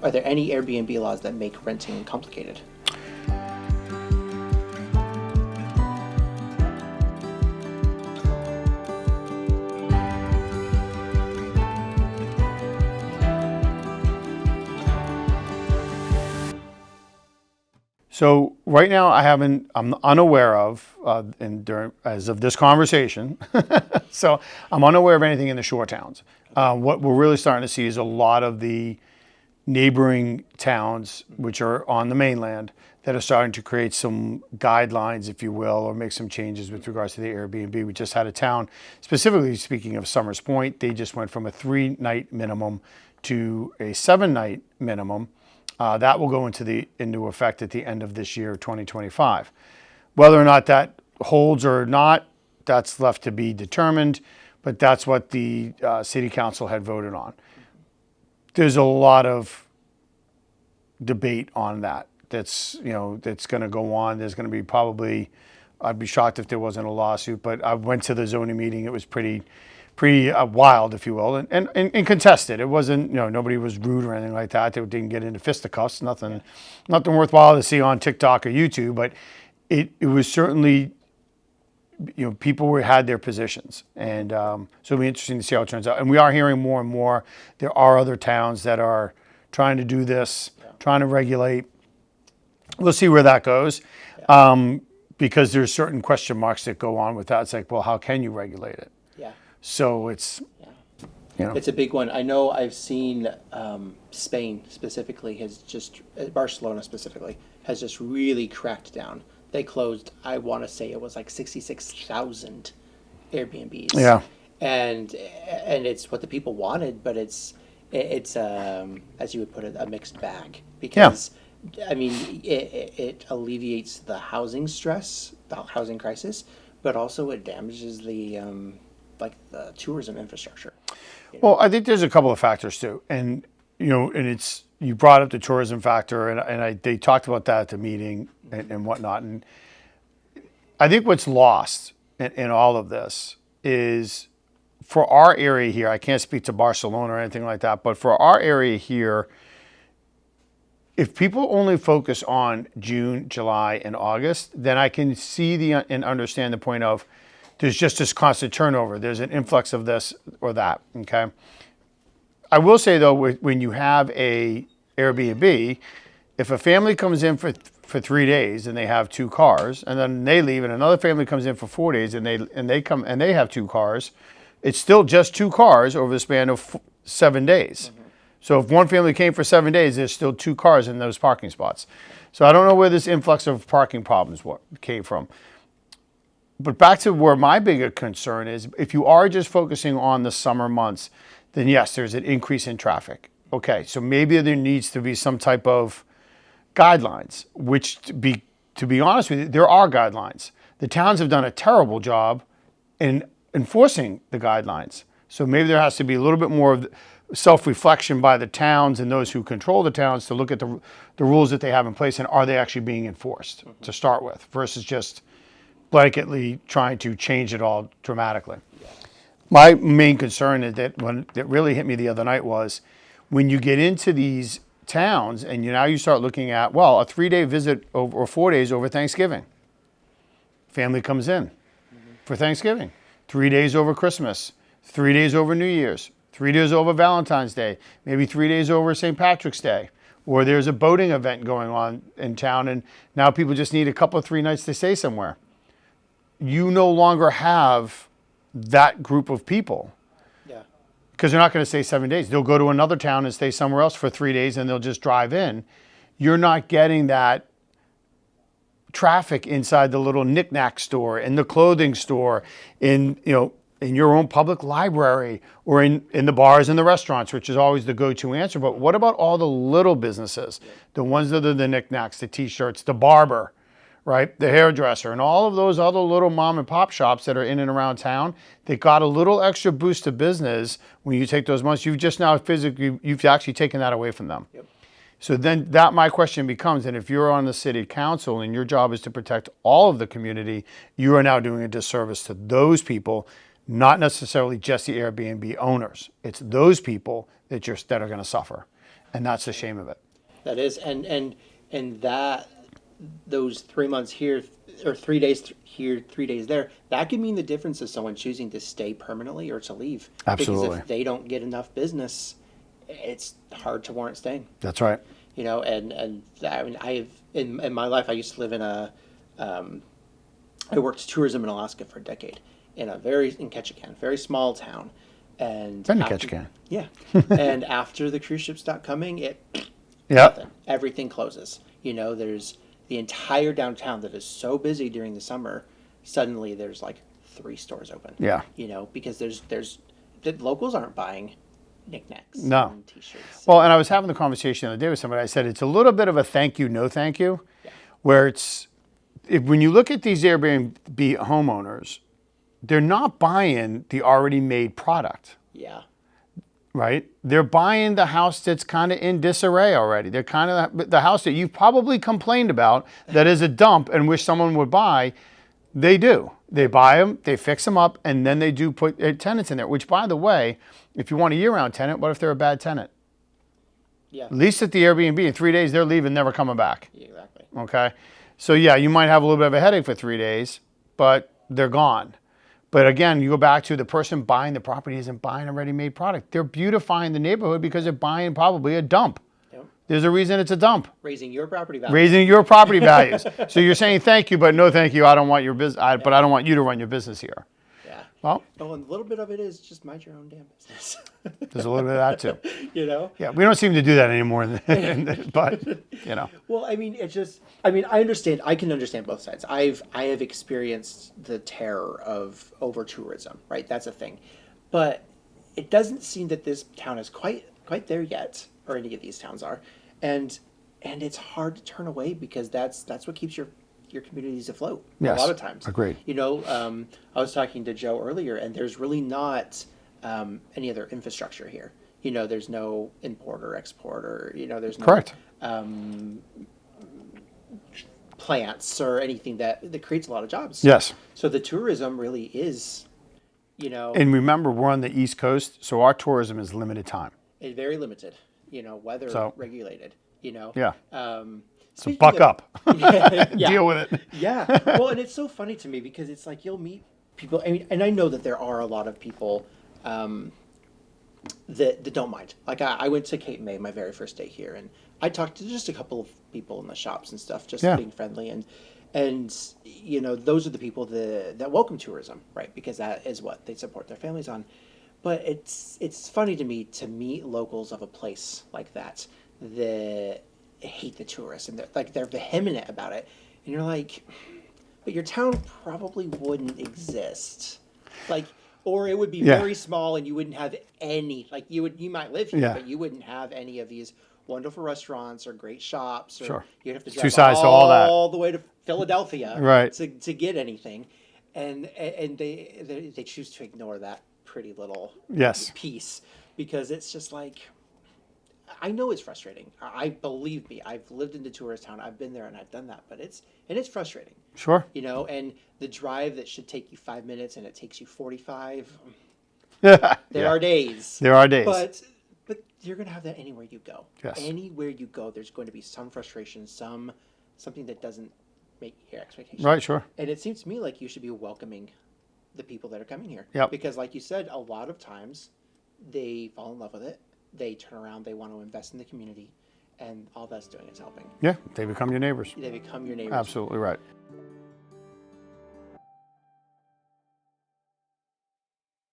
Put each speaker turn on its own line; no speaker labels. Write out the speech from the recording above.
Are there any Airbnb laws that make renting complicated?
So right now I'm unaware of, as of this conversation, so I'm unaware of anything in the Shoretowns. What we're really starting to see is a lot of the neighboring towns, which are on the mainland, that are starting to create some guidelines, if you will, or make some changes with regards to the Airbnb. We just had a town, specifically speaking of Summers Point, they just went from a 3-night minimum to a 7-night minimum. That will go into effect at the end of this year, 2025. Whether or not that holds or not, that's left to be determined, but that's what the city council had voted on. There's a lot of debate on that. That's going to go on. There's going to be probably, I'd be shocked if there wasn't a lawsuit, but I went to the zoning meeting. It was pretty wild, if you will, and contested. It wasn't, nobody was rude or anything like that. They didn't get into fisticuffs, nothing worthwhile to see on TikTok or YouTube, but it was certainly, people had their positions. And so it'll be interesting to see how it turns out. And we are hearing more and more, there are other towns that are trying to do this, trying to regulate. We'll see where that goes. Because there's certain question marks that go on with that. It's like, well, how can you regulate it?
Yeah.
So it's,
It's a big one. I know I've seen Spain specifically Barcelona specifically, has just really cracked down. They closed, I want to say it was like 66,000 Airbnbs.
Yeah.
And it's what the people wanted, but it's as you would put it, a mixed bag. Because, I mean, it alleviates the housing stress, the housing crisis, but also it damages the tourism infrastructure.
Well, I think there's a couple of factors too, and you brought up the tourism factor, and they talked about that at the meeting and whatnot, and I think what's lost in all of this is, for our area here, I can't speak to Barcelona or anything like that, but for our area here, if people only focus on June, July, and August, then I can see and understand the point of, there's just this constant turnover. There's an influx of this or that, okay? I will say, though, when you have a Airbnb, if a family comes in for 3 days and they have 2 cars, and then they leave, and another family comes in for 4 days and they have 2 cars, it's still just 2 cars over the span of 7 days. Mm-hmm. So if one family came for 7 days, there's still 2 cars in those parking spots. So I don't know where this influx of parking problems came from. But back to where my bigger concern is, if you are just focusing on the summer months, then yes, there's an increase in traffic. Okay, so maybe there needs to be some type of guidelines, which to be honest with you, there are guidelines. The towns have done a terrible job in enforcing the guidelines. So maybe there has to be a little bit more of self-reflection by the towns and those who control the towns to look at the rules that they have in place, and are they actually being enforced to start with, versus just blanketly trying to change it all dramatically. Yeah. My main concern is that that really hit me the other night was, when you get into these towns and now you start looking at, a 3-day visit or 4 days over Thanksgiving. Family comes in for Thanksgiving. 3 days over Christmas. 3 days over New Year's. 3 days over Valentine's Day. Maybe 3 days over St. Patrick's Day. Or there's a boating event going on in town, and now people just need a couple of 3 nights to stay somewhere. You no longer have that group of people.
Yeah.
Because they're not going to stay 7 days. They'll go to another town and stay somewhere else for 3 days, and they'll just drive in. You're not getting that traffic inside the little knick-knack store, in the clothing store, in your own public library, or in the bars and the restaurants, which is always the go-to answer. But what about all the little businesses? The ones that are the knick-knacks, the t-shirts, the barber, right? The hairdresser, and all of those other little mom and pop shops that are in and around town. They got a little extra boost of business when you take those months. You've actually taken that away from them.
Yep.
So then my question becomes, and if you're on the city council and your job is to protect all of the community, you are now doing a disservice to those people, not necessarily just the Airbnb owners. It's those people that are going to suffer. And that's the shame of it.
That is, and that those 3 months here or 3 days here, 3 days there, that could mean the difference of someone choosing to stay permanently or to leave.
Absolutely.
Because if they don't get enough business, it's hard to warrant staying.
That's right.
You know, and I mean, I've in my life, I used to live in I worked tourism in Alaska for a decade in Ketchikan, very small town. And
Been to Ketchikan.
Yeah. And after the cruise ships stopped coming,
Yep.
everything closes. You know, there's the entire downtown that is so busy during the summer. Suddenly, there's like 3 stores open.
Yeah.
You know, because there's the locals aren't buying knickknacks.
No.
And t-shirts.
Well, and I was having the conversation the other day with somebody. I said it's a little bit of a thank you, no thank you, where when you look at these Airbnb homeowners, they're not buying the already made product.
Yeah.
Right? They're buying the house that's kind of in disarray already. They're kind of the house that you've probably complained about that is a dump and wish someone would buy. They do. They buy them, they fix them up, and then they do put tenants in there, which, by the way, if you want a year-round tenant, what if they're a bad tenant?
Yeah.
At least at the Airbnb, in 3 days, they're leaving, never coming back.
Yeah, exactly.
Okay? So, yeah, you might have a little bit of a headache for 3 days, but they're gone. But again, you go back to the person buying the property isn't buying a ready-made product. They're beautifying the neighborhood because they're buying probably a dump.
Yep.
There's a reason it's a dump.
Raising your property value.
Raising your property values. So you're saying thank you, but no thank you. I don't want your business, but I don't want you to run your business here.
Yeah.
Well,
and a little bit of it is just mind your own damn business.
there's a little bit of that too.
You know?
Yeah, we don't seem to do that anymore, but you know.
Well, I mean, I can understand both sides. I have experienced the terror of over tourism, right? That's a thing. But it doesn't seem that this town is quite there yet, or any of these towns are. And it's hard to turn away because that's what keeps your communities afloat.
Yes,
a lot of times.
agreed.
You know, I was talking to Joe earlier, and there's really not any other infrastructure here. You know, there's no import or export, or there's no
Correct.
Plants or anything that creates a lot of jobs.
Yes.
So the tourism really is,
And remember, we're on the East Coast, so our tourism is limited time.
it's very limited. Weather regulated.
Yeah. So
Speaking
buck
of-
up.
Yeah.
Deal with it.
Yeah. Well, and it's so funny to me because it's like you'll meet people. I mean, and I know that there are a lot of people that don't mind. Like I went to Cape May my very first day here, and I talked to just a couple of people in the shops and stuff, just being friendly, and those are the people that welcome tourism, right? Because that is what they support their families on. But it's funny to me to meet locals of a place like that that hate the tourists, and they're vehement about it, and you're like, but your town probably wouldn't exist, or it would be very small, and you wouldn't have any, you might live here, but you wouldn't have any of these wonderful restaurants or great shops, or you'd have to drive
2 sides to all that.
all the way to Philadelphia,
Right,
to get anything, and they choose to ignore that pretty little piece because it's just like, I know it's frustrating. Believe me, I've lived in the tourist town. I've been there and I've done that, but it's frustrating.
Sure.
And the drive that should take you 5 minutes and it takes you 45.
There
are days.
There are days.
But you're gonna have that anywhere you go.
Yes.
Anywhere you go, there's going to be some frustration, something that doesn't meet your expectations.
Right. Sure.
And it seems to me like you should be welcoming the people that are coming here.
Yep.
Because like you said, a lot of times they fall in love with it. They turn around, they want to invest in the community, and all that's doing is helping.
Yeah. They become your neighbors.
They become your neighbors.
Absolutely right.